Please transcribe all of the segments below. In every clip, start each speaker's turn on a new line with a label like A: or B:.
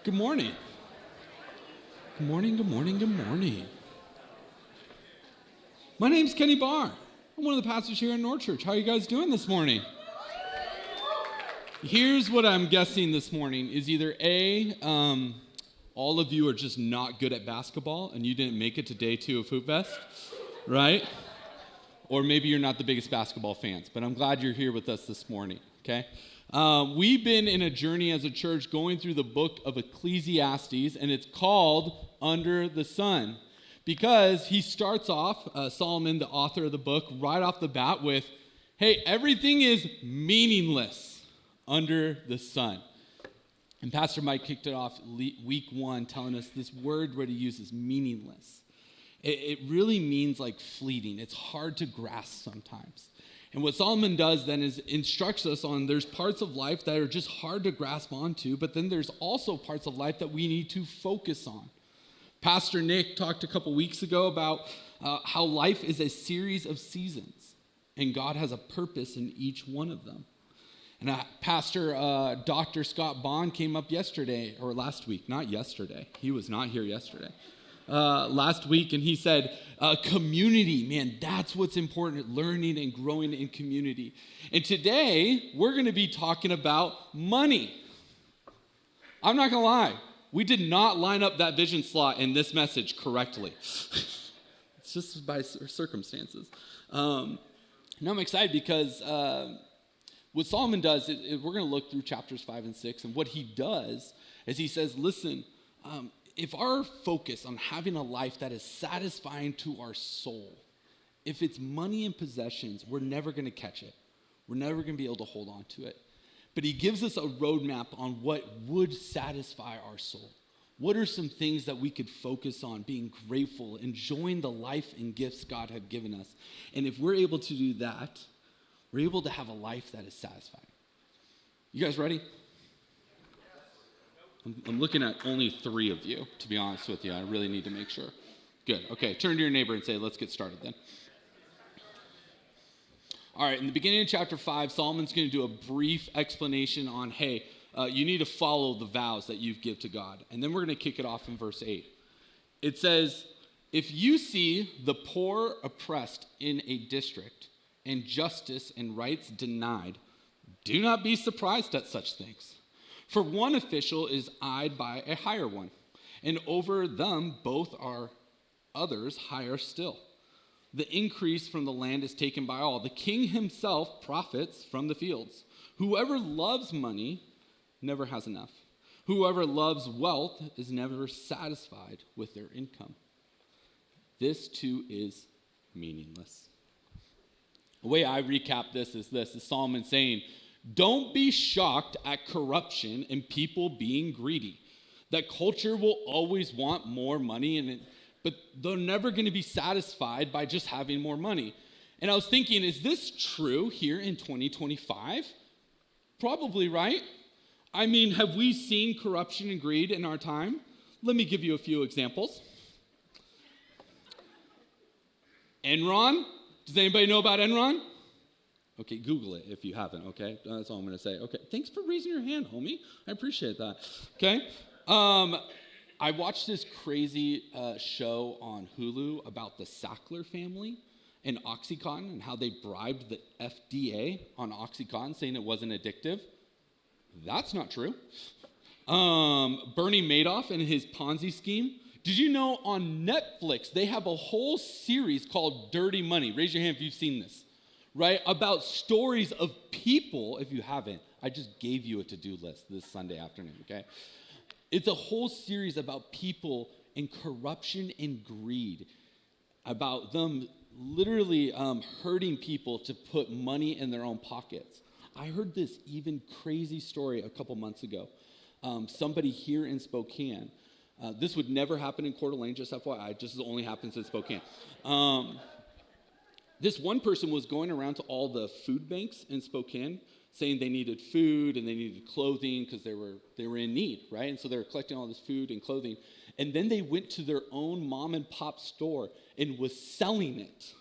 A: Good morning. Good morning, good morning, good morning. My name's Kenny Barr. I'm one of the pastors here in North Church. How are you guys doing this morning? Here's what I'm guessing this morning is either A, all of you are just not good at basketball and you didn't make it to day 2 of Hoop Fest, right? Or maybe you're not the biggest basketball fans, but I'm glad you're here with us this morning, okay? We've been in a journey as a church going through the book of Ecclesiastes, and it's called Under the Sun, because he starts off, Solomon, the author of the book, right off the bat with, hey, everything is meaningless under the sun. And Pastor Mike kicked it off week 1 telling us this word what he uses, meaningless. It really means like fleeting. It's hard to grasp sometimes. And what Solomon does then is instructs us on there's parts of life that are just hard to grasp onto, but then there's also parts of life that we need to focus on. Pastor Nick talked a couple weeks ago about how life is a series of seasons, and God has a purpose in each one of them. And Pastor Dr. Scott Bond came up yesterday, or last week, not yesterday. He was not here yesterday. Last week, and he said, community, man, that's what's important, learning and growing in community. And today, we're going to be talking about money. I'm not going to lie, we did not line up that vision slot in this message correctly. It's just by circumstances. Now I'm excited because what Solomon does, we're going to look through chapters 5 and 6, and what he does is he says, listen, if our focus on having a life that is satisfying to our soul, if it's money and possessions, we're never going to catch it. We're never going to be able to hold on to it. But he gives us a roadmap on what would satisfy our soul. What are some things that we could focus on, being grateful, enjoying the life and gifts God has given us? And if we're able to do that, we're able to have a life that is satisfying. You guys ready? I'm looking at only 3 of you, to be honest with you. I really need to make sure. Good. Okay, turn to your neighbor and say, let's get started then. All right, in the beginning of chapter 5, Solomon's going to do a brief explanation on, hey, you need to follow the vows that you give to God. And then we're going to kick it off in verse 8. It says, if you see the poor oppressed in a district and justice and rights denied, do not be surprised at such things. For one official is eyed by a higher one, and over them both are others higher still. The increase from the land is taken by all. The king himself profits from the fields. Whoever loves money never has enough. Whoever loves wealth is never satisfied with their income. This too is meaningless. The way I recap this is Solomon saying, don't be shocked at corruption and people being greedy. That culture will always want more money, but they're never going to be satisfied by just having more money. And I was thinking, is this true here in 2025? Probably, right? I mean, have we seen corruption and greed in our time? Let me give you a few examples. Enron. Does anybody know about Enron? Okay, Google it if you haven't, okay? That's all I'm going to say. Okay, thanks for raising your hand, homie. I appreciate that, okay? I watched this crazy show on Hulu about the Sackler family and OxyContin and how they bribed the FDA on OxyContin saying it wasn't addictive. That's not true. Bernie Madoff and his Ponzi scheme. Did you know on Netflix they have a whole series called Dirty Money? Raise your hand if you've seen this. Right, about stories of people. If you haven't, I just gave you a to-do list this Sunday afternoon, okay? It's a whole series about people and corruption and greed, about them literally hurting people to put money in their own pockets. I heard this even crazy story a couple months ago. Somebody here in Spokane, this would never happen in Coeur d'Alene, just FYI, just only happens in Spokane. This one person was going around to all the food banks in Spokane saying they needed food and they needed clothing because they were in need, right? And so they were collecting all this food and clothing. And then they went to their own mom and pop store and was selling it.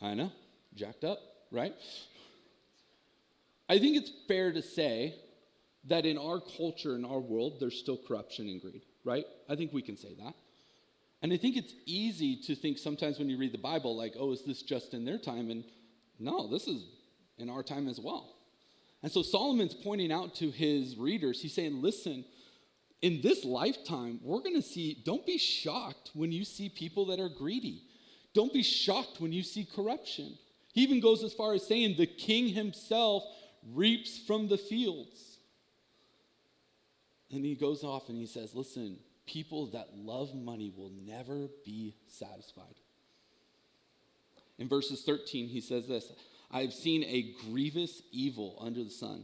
A: I know, jacked up, right? I think it's fair to say that in our culture, in our world, there's still corruption and greed, right? I think we can say that. And I think it's easy to think sometimes when you read the Bible, like, oh, is this just in their time? And no, this is in our time as well. And so Solomon's pointing out to his readers, he's saying, listen, in this lifetime, we're going to see, don't be shocked when you see people that are greedy. Don't be shocked when you see corruption. He even goes as far as saying the king himself reaps from the fields. And he goes off and he says, listen, people that love money will never be satisfied. In verses 13, he says this, I have seen a grievous evil under the sun,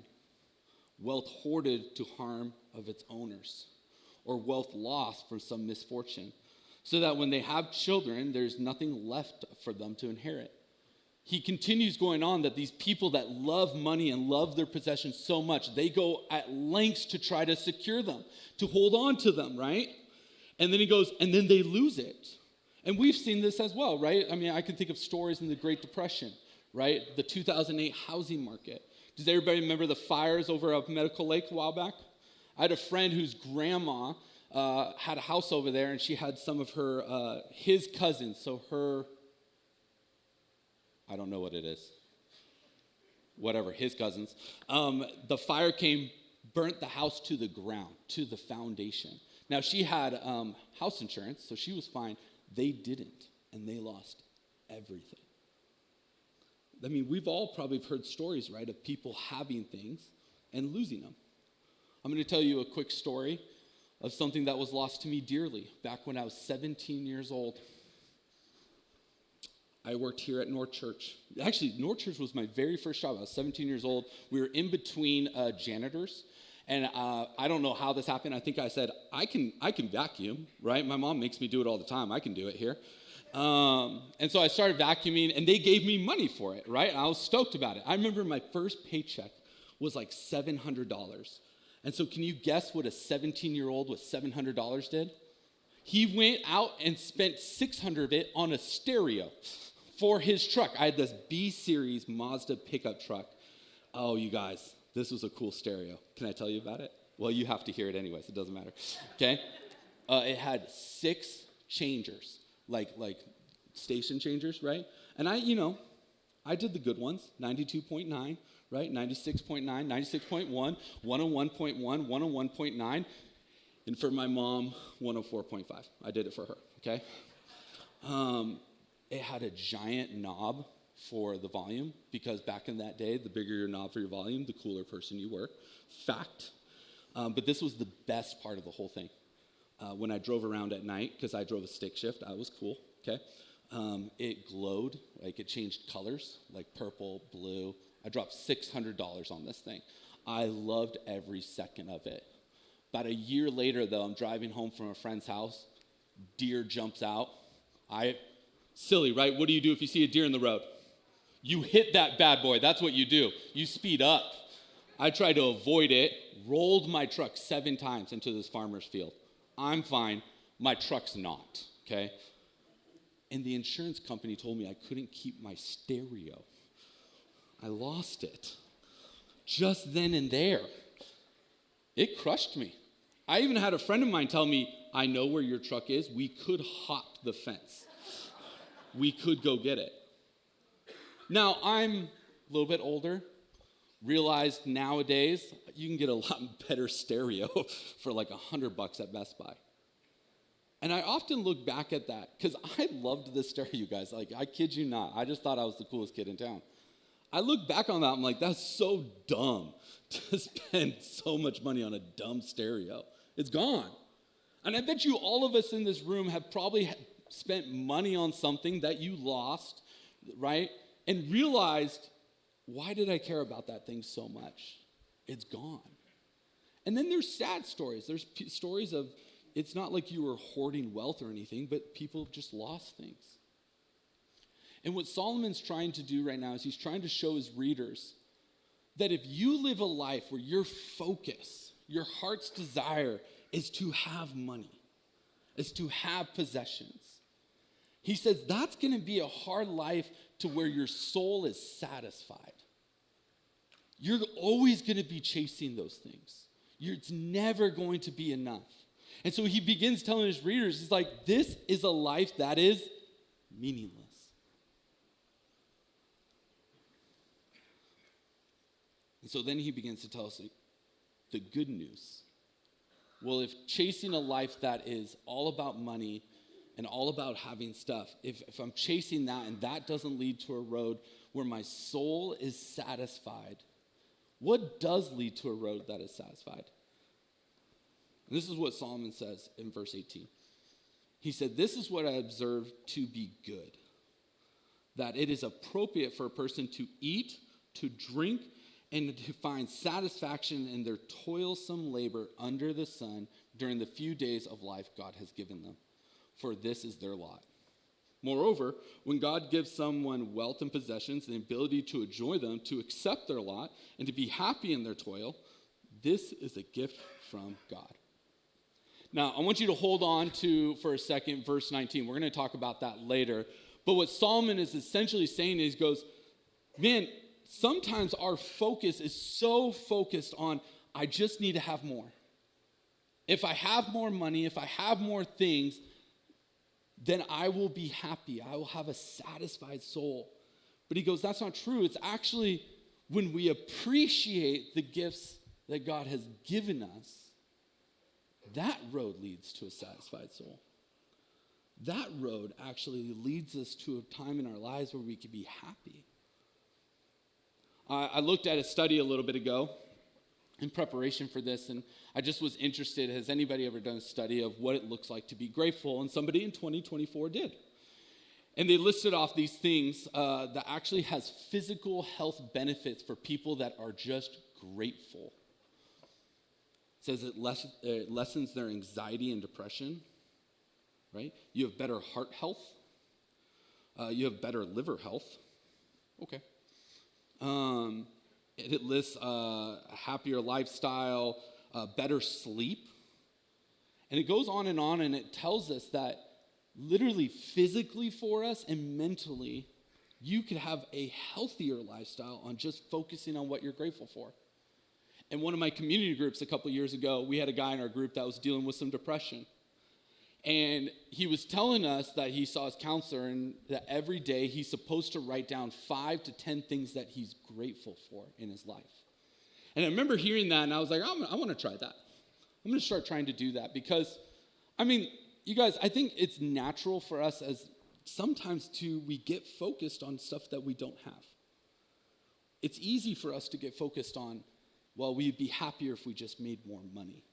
A: wealth hoarded to harm of its owners, or wealth lost from some misfortune, so that when they have children, there's nothing left for them to inherit. He continues going on that these people that love money and love their possessions so much, they go at lengths to try to secure them, to hold on to them, right? And then he goes, and then they lose it. And we've seen this as well, right? I mean, I can think of stories in the Great Depression, right? The 2008 housing market. Does everybody remember the fires over up Medical Lake a while back? I had a friend whose grandma had a house over there, and she had some of her, his cousins, so her, I don't know what it is, whatever, his cousins. The fire came, burnt the house to the ground, to the foundation. Now, she had house insurance, so she was fine. They didn't, and they lost everything. I mean, we've all probably heard stories, right, of people having things and losing them. I'm going to tell you a quick story of something that was lost to me dearly back when I was 17 years old. I worked here at North Church. Actually, North Church was my very first job. I was 17 years old. We were in between janitors. And I don't know how this happened. I think I said, I can vacuum, right? My mom makes me do it all the time. I can do it here. And so I started vacuuming, and they gave me money for it, right? And I was stoked about it. I remember my first paycheck was like $700. And so can you guess what a 17-year-old with $700 did? He went out and spent $600 of it on a stereo for his truck. I had this B-Series Mazda pickup truck. Oh, you guys, this was a cool stereo. Can I tell you about it? Well, you have to hear it anyways. It doesn't matter. Okay? It had 6 changers, like station changers, right? And I did the good ones, 92.9, right? 96.9, 96.1, 101.1, 101.9. And for my mom, 104.5. I did it for her, okay? It had a giant knob for the volume, because back in that day, the bigger your knob for your volume, the cooler person you were. Fact. But this was the best part of the whole thing. When I drove around at night, because I drove a stick shift, I was cool, okay? It glowed, like it changed colors, like purple, blue. I dropped $600 on this thing. I loved every second of it. About a year later, though, I'm driving home from a friend's house. Deer jumps out. Silly, right? What do you do if you see a deer in the road? You hit that bad boy. That's what you do. You speed up. I tried to avoid it, rolled my truck 7 times into this farmer's field. I'm fine. My truck's not, okay? And the insurance company told me I couldn't keep my stereo. I lost it. Just then and there. It crushed me. I even had a friend of mine tell me, I know where your truck is. We could hop the fence. We could go get it. Now, I'm a little bit older. Realized nowadays, you can get a lot better stereo for like $100 at Best Buy. And I often look back at that, because I loved this stereo, you guys. Like, I kid you not. I just thought I was the coolest kid in town. I look back on that, I'm like, that's so dumb to spend so much money on a dumb stereo. It's gone. And I bet you all of us in this room have probably spent money on something that you lost, right? And realized, why did I care about that thing so much? It's gone. And then there's sad stories. There's stories of, it's not like you were hoarding wealth or anything, but people just lost things. And what Solomon's trying to do right now is he's trying to show his readers that if you live a life where your focus, your heart's desire is to have money, is to have possessions, he says that's going to be a hard life to where your soul is satisfied. You're always going to be chasing those things. It's never going to be enough. And so he begins telling his readers, he's like, this is a life that is meaningless. And so then he begins to tell us the good news. Well, if chasing a life that is all about money and all about having stuff, if I'm chasing that and that doesn't lead to a road where my soul is satisfied, what does lead to a road that is satisfied? And this is what Solomon says in verse 18. He said, this is what I observe to be good, that it is appropriate for a person to eat, to drink, and to find satisfaction in their toilsome labor under the sun during the few days of life God has given them, for this is their lot. Moreover, when God gives someone wealth and possessions and the ability to enjoy them, to accept their lot, and to be happy in their toil, this is a gift from God. Now, I want you to hold on to, for a second, verse 19. We're going to talk about that later. But what Solomon is essentially saying is, he goes, man, sometimes our focus is so focused on, I just need to have more. If I have more money, if I have more things, then I will be happy. I will have a satisfied soul. But he goes, that's not true. It's actually when we appreciate the gifts that God has given us, that road leads to a satisfied soul. That road actually leads us to a time in our lives where we can be happy. I looked at a study a little bit ago in preparation for this, and I just was interested, has anybody ever done a study of what it looks like to be grateful? And somebody in 2024 did. And they listed off these things that actually has physical health benefits for people that are just grateful. It says it lessens their anxiety and depression, right? You have better heart health. You have better liver health. Okay. It lists a happier lifestyle, better sleep. And it goes on, and it tells us that literally physically for us and mentally, you could have a healthier lifestyle on just focusing on what you're grateful for. In one of my community groups a couple years ago, we had a guy in our group that was dealing with some depression. And he was telling us that he saw his counselor and that every day he's supposed to write down 5 to 10 things that he's grateful for in his life. And I remember hearing that, and I was like, I want to try that. I'm going to start trying to do that because, I mean, you guys, I think it's natural for us as sometimes we get focused on stuff that we don't have. It's easy for us to get focused on, well, we'd be happier if we just made more money.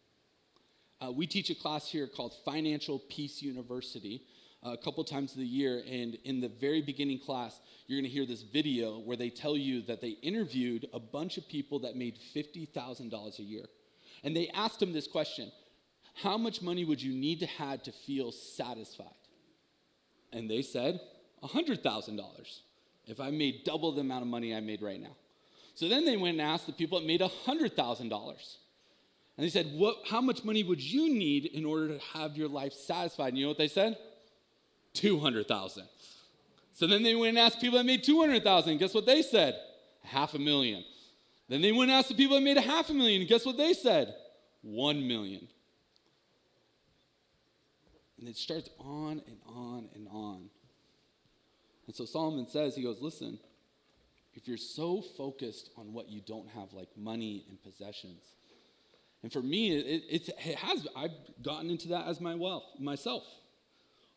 A: We teach a class here called Financial Peace University a couple times of the year, and in the very beginning class, you're going to hear this video where they tell you that they interviewed a bunch of people that made $50,000 a year. And they asked them this question: how much money would you need to have to feel satisfied? And they said, $100,000, if I made double the amount of money I made right now. So then they went and asked the people that made $100,000. And they said, how much money would you need in order to have your life satisfied? And you know what they said? $200,000. So then they went and asked people that made $200,000. Guess what they said? $500,000. Then they went and asked the people that made $500,000. And guess what they said? $1 million. And it starts on and on and on. And so Solomon says, he goes, listen, if you're so focused on what you don't have, like money and possessions, and for me, I've gotten into that as myself.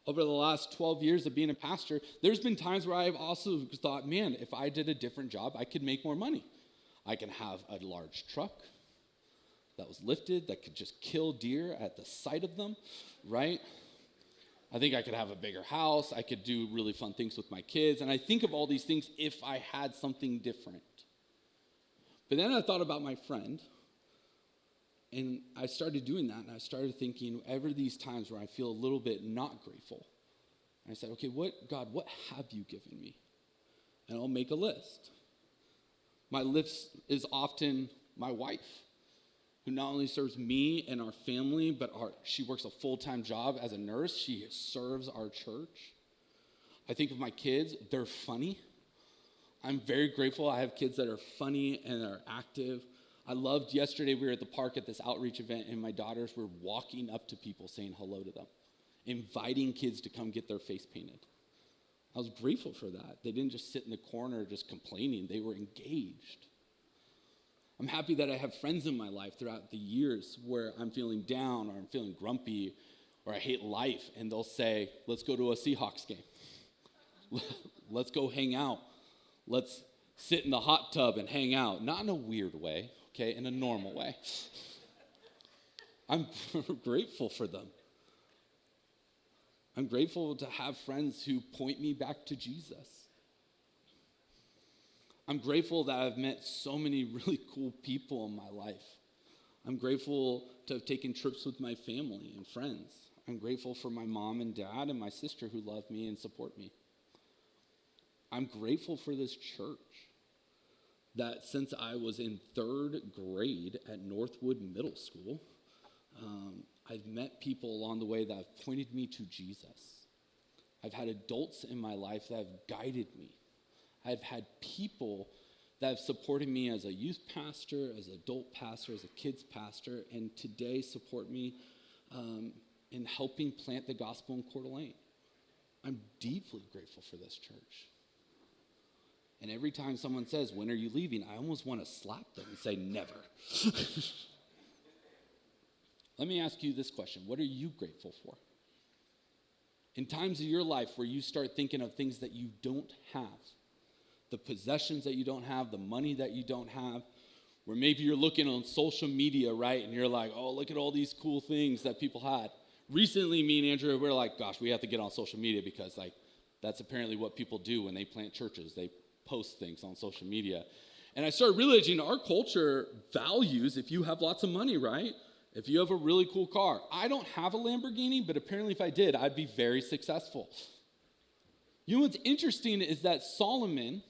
A: Over the last 12 years of being a pastor, there's been times where I've also thought, man, if I did a different job, I could make more money. I can have a large truck that was lifted, that could just kill deer at the sight of them, right? I think I could have a bigger house. I could do really fun things with my kids. And I think of all these things if I had something different. But then I thought about my friend. And I started doing that, and I started thinking, ever these times where I feel a little bit not grateful. And I said, okay, God, what have you given me? And I'll make a list. My list is often my wife, who not only serves me and our family, but she works a full-time job as a nurse. She serves our church. I think of my kids. They're funny. I'm very grateful I have kids that are funny and are active. I loved yesterday, we were at the park at this outreach event, and my daughters were walking up to people saying hello to them, inviting kids to come get their face painted. I was grateful for that. They didn't just sit in the corner just complaining. They were engaged. I'm happy that I have friends in my life throughout the years where I'm feeling down or I'm feeling grumpy or I hate life, and they'll say, let's go to a Seahawks game. Let's go hang out. Let's sit in the hot tub and hang out. Not in a weird way, okay, in a normal way. I'm grateful for them. I'm grateful to have friends who point me back to Jesus. I'm grateful that I've met so many really cool people in my life. I'm grateful to have taken trips with my family and friends. I'm grateful for my mom and dad and my sister who love me and support me. I'm grateful for this church that since I was in 3rd grade at Northwood Middle School, I've met people along the way that have pointed me to Jesus. I've had adults in my life that have guided me. I've had people that have supported me as a youth pastor, as an adult pastor, as a kids pastor, and today support me in helping plant the gospel in Coeur d'Alene. I'm deeply grateful for this church. And every time someone says, when are you leaving? I almost want to slap them and say, never. Let me ask you this question. What are you grateful for? In times of your life where you start thinking of things that you don't have, the possessions that you don't have, the money that you don't have, where maybe you're looking on social media, right? And you're like, oh, look at all these cool things that people had. Recently, me and Andrew, we're like, gosh, we have to get on social media because that's apparently what people do when they plant churches. They post things on social media. And I started realizing our culture values if you have lots of money, right? If you have a really cool car. I don't have a Lamborghini, but apparently if I did, I'd be very successful. You know what's interesting is that Solomon,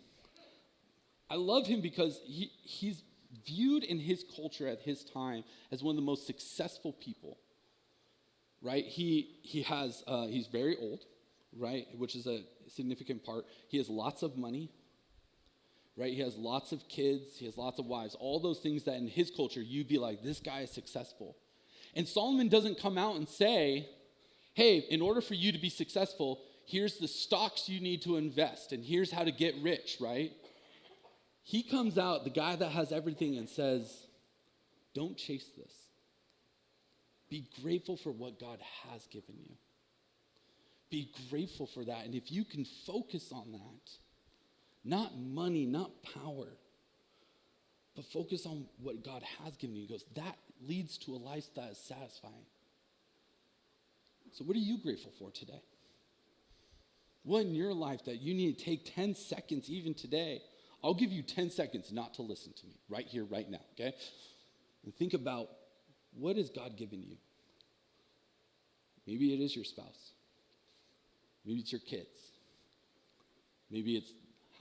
A: I love him because he's viewed in his culture at his time as one of the most successful people, right? He's very old, right, which is a significant part. He has lots of money, right? He has lots of kids. He has lots of wives. All those things that in his culture, you'd be like, this guy is successful. And Solomon doesn't come out and say, hey, in order for you to be successful, here's the stocks you need to invest, and here's how to get rich, right? He comes out, the guy that has everything, and says, don't chase this. Be grateful for what God has given you. Be grateful for that. And if you can focus on that, not money, not power, but focus on what God has given you. He goes, that leads to a life that is satisfying. So what are you grateful for today? What in your life that you need to take 10 seconds even today? I'll give you 10 seconds not to listen to me right here, right now, okay? And think about, what has God given you? Maybe it is your spouse. Maybe it's your kids. Maybe it's,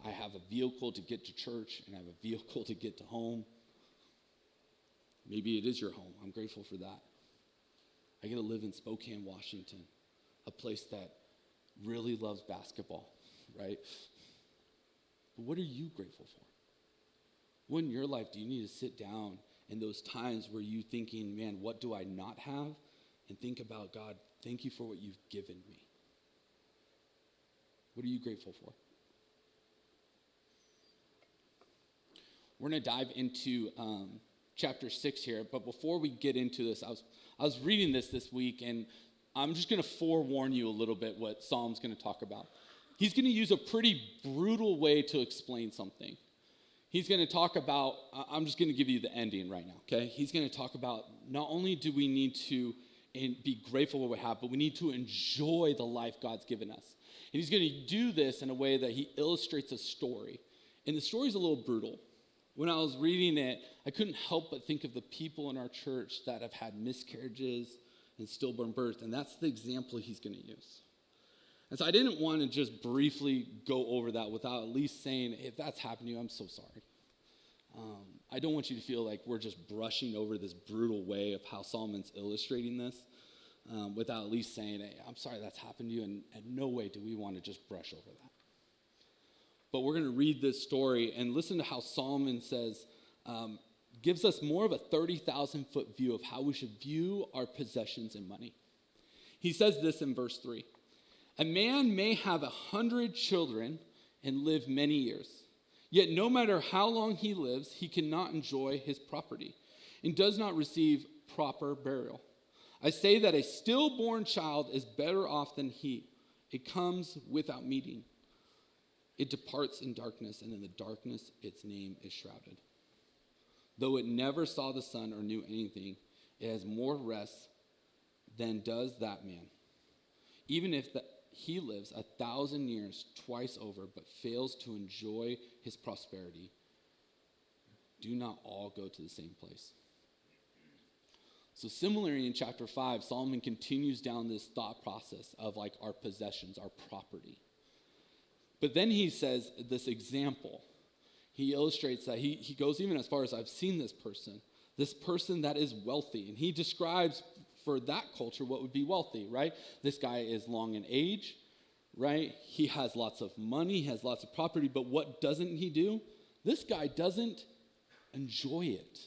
A: I have a vehicle to get to church and I have a vehicle to get to home. Maybe it is your home. I'm grateful for that. I get to live in Spokane, Washington, a place that really loves basketball, right? But what are you grateful for? What in your life do you need to sit down in those times where you're thinking, man, what do I not have? And think about, God, thank you for what you've given me. What are you grateful for? We're going to dive into chapter 6 here, but before we get into this, I was reading this week, and I'm just going to forewarn you a little bit what Psalm's going to talk about. He's going to use a pretty brutal way to explain something. He's going to talk about, I'm just going to give you the ending right now, okay? He's going to talk about not only do we need to be grateful for what we have, but we need to enjoy the life God's given us. And he's going to do this in a way that he illustrates a story. And the story's a little brutal. When I was reading it, I couldn't help but think of the people in our church that have had miscarriages and stillborn birth, and that's the example he's going to use. And so I didn't want to just briefly go over that without at least saying, if that's happened to you, I'm so sorry. I don't want you to feel like we're just brushing over this brutal way of how Solomon's illustrating this without at least saying, hey, I'm sorry that's happened to you, and in no way do we want to just brush over that. But we're going to read this story and listen to how Solomon says, gives us more of a 30,000-foot view of how we should view our possessions and money. He says this in verse 3. A man may have 100 children and live many years. Yet no matter how long he lives, he cannot enjoy his property and does not receive proper burial. I say that a stillborn child is better off than he. It comes without meeting. It departs in darkness, and in the darkness its name is shrouded. Though it never saw the sun or knew anything, it has more rest than does that man. Even if he lives 1,000 years twice over, but fails to enjoy his prosperity, do not all go to the same place. So similarly, in chapter 5, Solomon continues down this thought process of like our possessions, our property. But then he says this example. He illustrates that he goes even as far as I've seen this person that is wealthy. And he describes for that culture what would be wealthy, right? This guy is long in age, right? He has lots of money, he has lots of property, but what doesn't he do? This guy doesn't enjoy it,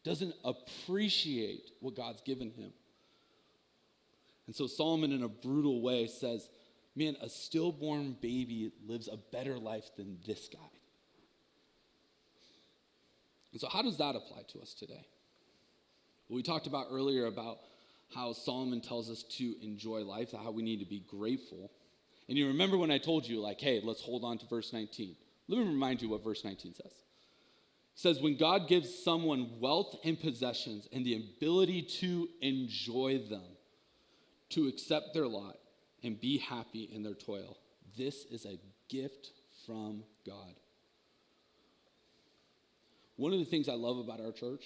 A: doesn't appreciate what God's given him. And so Solomon, in a brutal way, says, man, a stillborn baby lives a better life than this guy. And so how does that apply to us today? Well, we talked about earlier about how Solomon tells us to enjoy life, how we need to be grateful. And you remember when I told you, like, hey, let's hold on to verse 19. Let me remind you what verse 19 says. It says, when God gives someone wealth and possessions and the ability to enjoy them, to accept their lot and be happy in their toil, this is a gift from God. One of the things I love about our church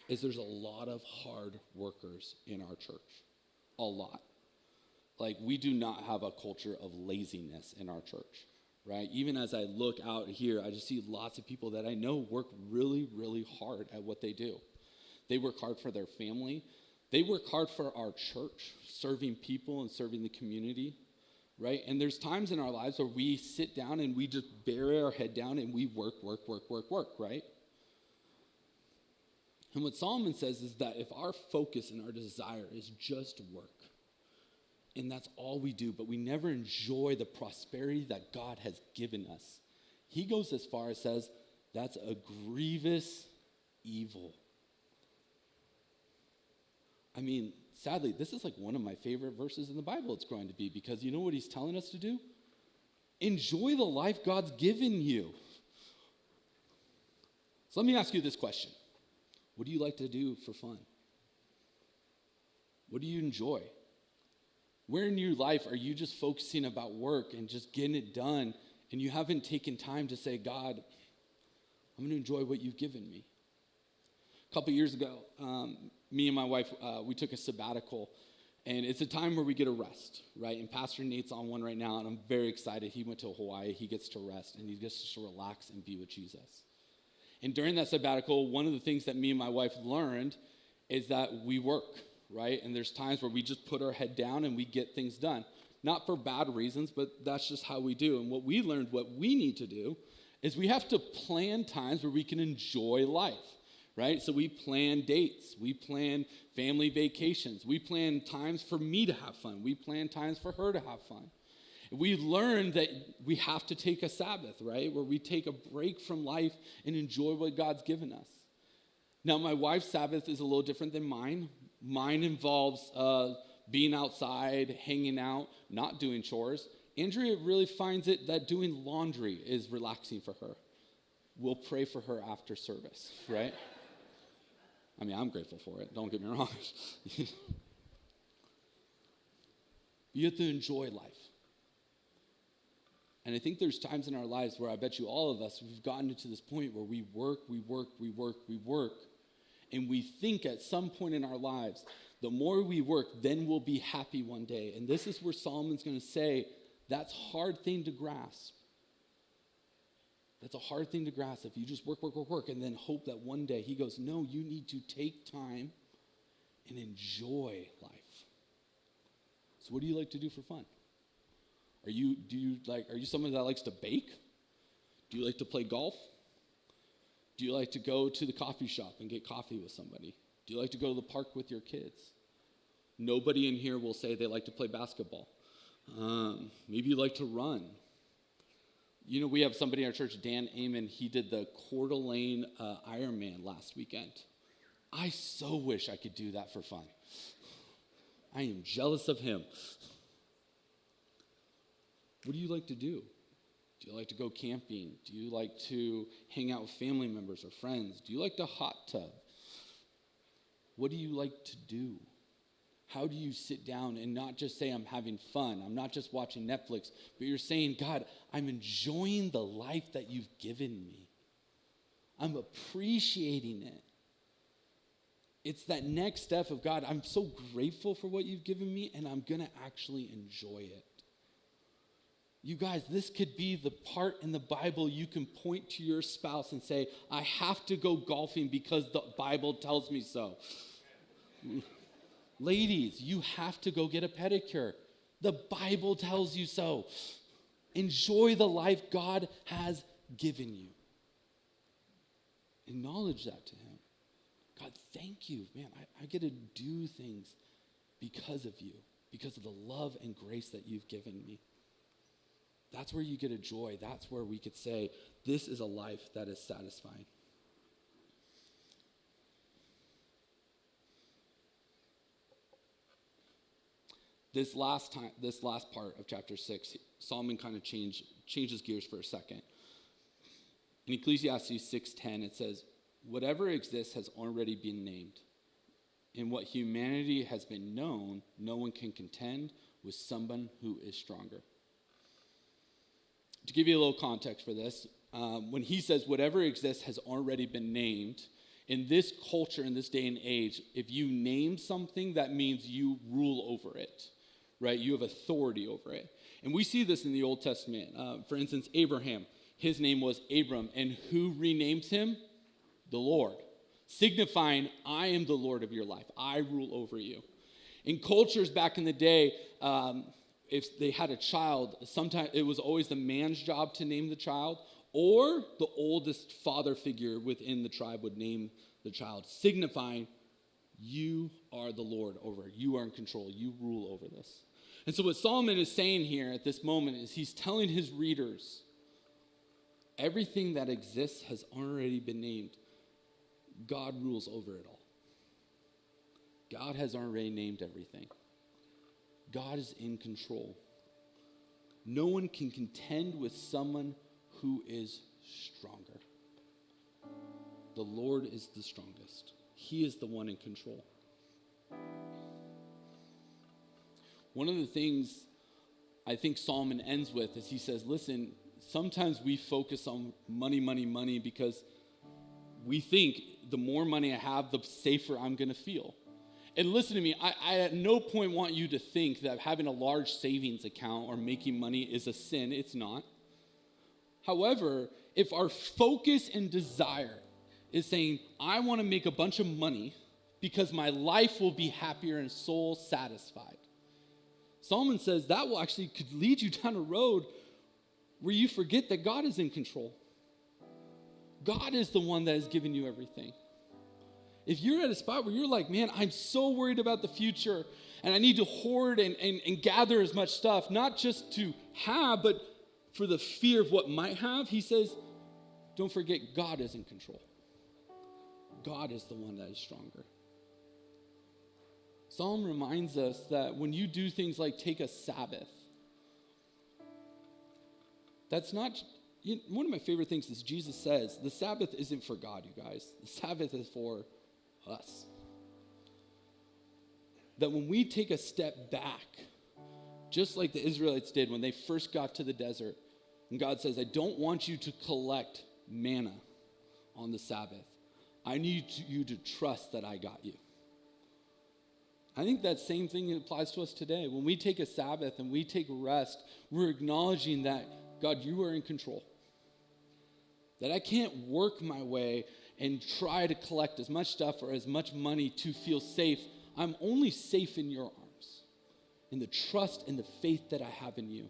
A: is there's a lot of hard workers in our church. A lot. Like, we do not have a culture of laziness in our church, right? Even as I look out here, I just see lots of people that I know work really, really hard at what they do. They work hard for their family. They work hard for our church, serving people and serving the community, right? And there's times in our lives where we sit down and we just bury our head down and we work, right? And what Solomon says is that if our focus and our desire is just work, and that's all we do, but we never enjoy the prosperity that God has given us, he goes as far as says, that's a grievous evil. I mean, sadly, this is like one of my favorite verses in the Bible it's going to be, because you know what he's telling us to do? Enjoy the life God's given you. So let me ask you this question. What do you like to do for fun? What do you enjoy? Where in your life are you just focusing about work and just getting it done, and you haven't taken time to say, God, I'm going to enjoy what you've given me? A couple years ago, me and my wife, we took a sabbatical, and it's a time where we get a rest, right? And Pastor Nate's on one right now, and I'm very excited. He went to Hawaii. He gets to rest, and he gets to relax and be with Jesus. And during that sabbatical, one of the things that me and my wife learned is that we work, right? And there's times where we just put our head down and we get things done. Not for bad reasons, but that's just how we do. And what we learned, what we need to do, is we have to plan times where we can enjoy life, right? So we plan dates. We plan family vacations. We plan times for me to have fun. We plan times for her to have fun. We learned that we have to take a Sabbath, right? Where we take a break from life and enjoy what God's given us. Now, my wife's Sabbath is a little different than mine. Mine involves being outside, hanging out, not doing chores. Andrea really finds it that doing laundry is relaxing for her. We'll pray for her after service, right? I mean, I'm grateful for it. Don't get me wrong. You have to enjoy life. And I think there's times in our lives where I bet you all of us, we've gotten to this point where we work, and we think at some point in our lives, the more we work, then we'll be happy one day. And this is where Solomon's going to say, that's a hard thing to grasp. That's a hard thing to grasp if you just work, and then hope that one day, he goes, no, you need to take time and enjoy life. So what do you like to do for fun? Are you someone that likes to bake? Do you like to play golf? Do you like to go to the coffee shop and get coffee with somebody? Do you like to go to the park with your kids? Nobody in here will say they like to play basketball. Maybe you like to run. You know, we have somebody in our church, Dan Amon, he did the Coeur d'Alene Ironman last weekend. I so wish I could do that for fun. I am jealous of him. What do you like to do? Do you like to go camping? Do you like to hang out with family members or friends? Do you like to hot tub? What do you like to do? How do you sit down and not just say, I'm having fun, I'm not just watching Netflix, but you're saying, God, I'm enjoying the life that you've given me. I'm appreciating it. It's that next step of, God, I'm so grateful for what you've given me, and I'm going to actually enjoy it. You guys, this could be the part in the Bible you can point to your spouse and say, I have to go golfing because the Bible tells me so. Ladies, you have to go get a pedicure. The Bible tells you so. Enjoy the life God has given you. Acknowledge that to him. God, thank you. Man, I get to do things because of you, because of the love and grace that you've given me. That's where you get a joy. That's where we could say, this is a life that is satisfying. This last part of chapter 6, Solomon kind of changes gears for a second. In Ecclesiastes 6:10, it says, whatever exists has already been named. In what humanity has been known, no one can contend with someone who is stronger. To give you a little context for this, when he says whatever exists has already been named, in this culture, in this day and age, if you name something, that means you rule over it, right? You have authority over it. And we see this in the Old Testament. For instance, Abraham, his name was Abram, and who renames him? The Lord, signifying, I am the Lord of your life. I rule over you. In cultures back in the day, if they had a child, sometimes it was always the man's job to name the child, or the oldest father figure within the tribe would name the child, signifying you are the Lord over it. You are in control. You rule over this. And so what Solomon is saying here at this moment is he's telling his readers, everything that exists has already been named. God rules over it all. God has already named everything. God is in control. No one can contend with someone who is stronger. The Lord is the strongest. He is the one in control. One of the things I think Solomon ends with is he says, listen, sometimes we focus on money because we think the more money I have, the safer I'm going to feel. And listen to me, I at no point want you to think that having a large savings account or making money is a sin. It's not. However, if our focus and desire is saying, I want to make a bunch of money because my life will be happier and soul satisfied, Solomon says that will actually could lead you down a road where you forget that God is in control. God is the one that has given you everything. If you're at a spot where you're like, man, I'm so worried about the future and I need to hoard and gather as much stuff, not just to have, but for the fear of what might have, he says, don't forget God is in control. God is the one that is stronger. Psalm reminds us that when you do things like take a Sabbath, that's not, one of my favorite things is Jesus says, the Sabbath isn't for God, you guys. The Sabbath is for us. That when we take a step back, just like the Israelites did when they first got to the desert, and God says, I don't want you to collect manna on the Sabbath. I need you to trust that I got you. I think that same thing applies to us today. When we take a Sabbath and we take rest, we're acknowledging that, God, you are in control. That I can't work my way and try to collect as much stuff or as much money to feel safe. I'm only safe in your arms, in the trust and the faith that I have in you.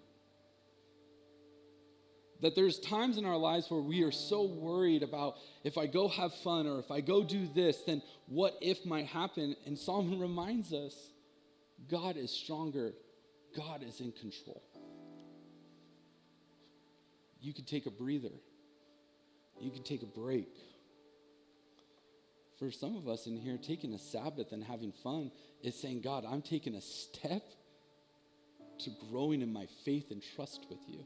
A: That there's times in our lives where we are so worried about if I go have fun or if I go do this, then what if might happen? And Solomon reminds us, God is stronger. God is in control. You could take a breather. You could take a break. For some of us in here, taking a Sabbath and having fun is saying, God, I'm taking a step to growing in my faith and trust with you.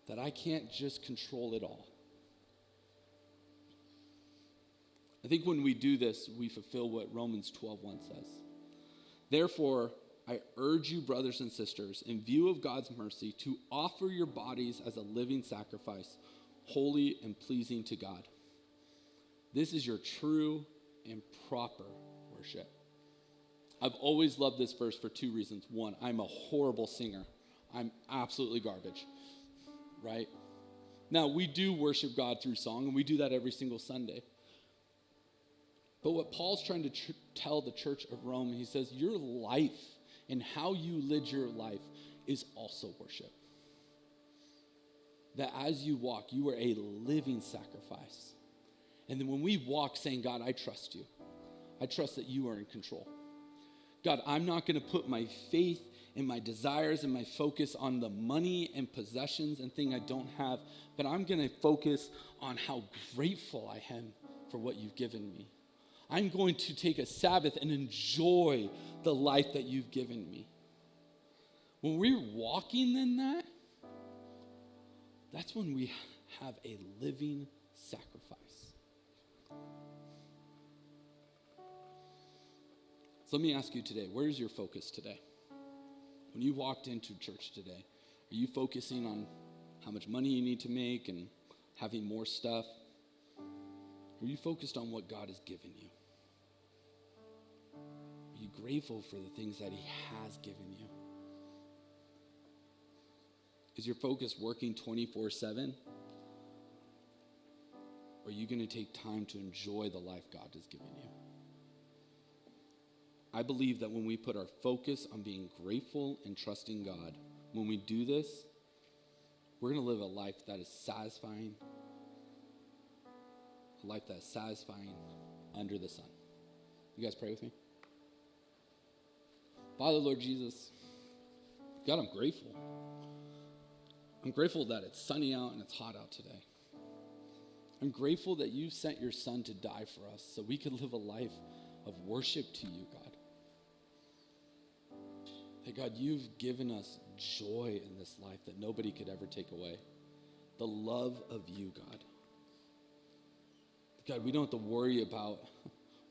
A: That I can't just control it all. I think when we do this, we fulfill what Romans 12:1 says. Therefore, I urge you, brothers and sisters, in view of God's mercy, to offer your bodies as a living sacrifice, holy and pleasing to God. This is your true and proper worship. I've always loved this verse for two reasons. One, I'm a horrible singer. I'm absolutely garbage, right? Now, we do worship God through song, and we do that every single Sunday. But what Paul's trying to tell the church of Rome, he says, your life and how you live your life is also worship. That as you walk, you are a living sacrifice. And then when we walk saying, God, I trust you. I trust that you are in control. God, I'm not going to put my faith and my desires and my focus on the money and possessions and things I don't have, but I'm going to focus on how grateful I am for what you've given me. I'm going to take a Sabbath and enjoy the life that you've given me. When we're walking in that, that's when we have a living sacrifice. So let me ask you today, where's your focus today? When you walked into church today, are you focusing on how much money you need to make and having more stuff? Are you focused on what God has given you? Are you grateful for the things that he has given you? Is your focus working 24/7? Or are you going to take time to enjoy the life God has given you? I believe that when we put our focus on being grateful and trusting God, when we do this, we're going to live a life that is satisfying, a life that is satisfying under the sun. You guys pray with me? Father, Lord Jesus, God, I'm grateful. I'm grateful that it's sunny out and it's hot out today. I'm grateful that you sent your son to die for us so we could live a life of worship to you, God. That, God, you've given us joy in this life that nobody could ever take away. The love of you, God. God, we don't have to worry about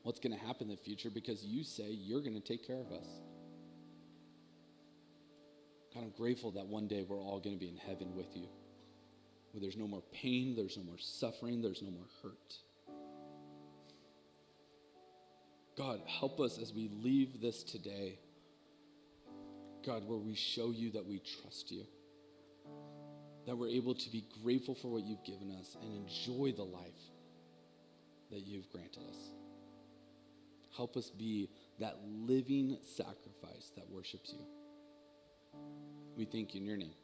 A: what's going to happen in the future because you say you're going to take care of us. God, I'm grateful that one day we're all going to be in heaven with you, where there's no more pain, there's no more suffering, there's no more hurt. God, help us as we leave this today, God, where we show you that we trust you, that we're able to be grateful for what you've given us and enjoy the life that you've granted us. Help us be that living sacrifice that worships you. We thank you in your name.